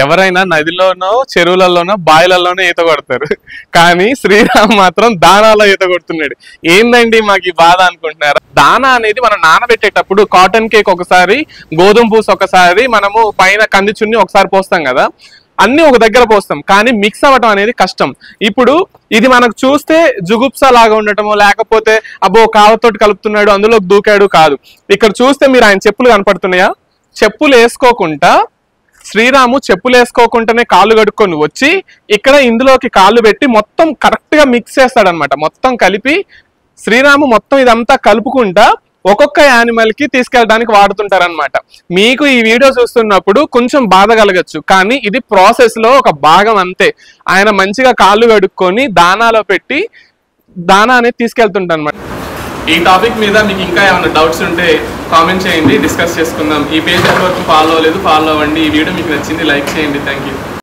ఎవరైనా నదిలోనో చెరువులలోనో బాయిలలోనో ఈత కొడతారు, కానీ శ్రీరామ్ మాత్రం దానాలో ఈత కొడుతున్నాడు. ఏందండి మాకు ఈ బాధ అనుకుంటున్నారా? దానా అనేది మనం నానబెట్టేటప్పుడు కాటన్ కేక్ ఒకసారి, గోధుమ పూస ఒకసారి, మనము పైన కంది చున్ని ఒకసారి పోస్తాం కదా, అన్ని ఒక దగ్గర పోస్తాం, కానీ మిక్స్ అవ్వటం అనేది కష్టం. ఇప్పుడు ఇది మనకు చూస్తే జుగుప్సా లాగా ఉండటమో, లేకపోతే అబ్బో కావతోటి కలుపుతున్నాడు అందులోకి దూకాడు కాదు. ఇక్కడ చూస్తే మీరు ఆయన చెప్పులు కనపడుతున్నాయా? చెప్పులు వేసుకోకుండా శ్రీరాము చెప్పులు వేసుకోకుండానే కాళ్ళు కడుక్కొని వచ్చి ఇక్కడ ఇందులోకి కాళ్ళు పెట్టి మొత్తం కరెక్ట్ గా మిక్స్ చేస్తాడనమాట. మొత్తం కలిపి శ్రీరాము మొత్తం ఇదంతా కలుపుకుంటా ఒక్కొక్క యానిమల్ కి తీసుకెళ్ళడానికి వాడుతుంటారనమాట. మీకు ఈ వీడియో చూస్తున్నప్పుడు కొంచెం బాధ కలగచ్చు, కానీ ఇది ప్రాసెస్ లో ఒక భాగం అంతే. ఆయన మంచిగా కాళ్ళు కడుక్కొని దానాలో పెట్టి దానా అనేది తీసుకెళ్తుంటారు అనమాట. ఈ టాపిక్ మీద మీకు ఇంకా ఏమైనా డౌట్స్ ఉంటే కామెంట్ చేయండి, డిస్కస్ చేసుకుందాం. ఈ పేజ్ వరకు ఫాలో అవ్వలేదు, ఫాలో అవ్వండి. ఈ వీడియో మీకు నచ్చింది లైక్ చేయండి. Thank you.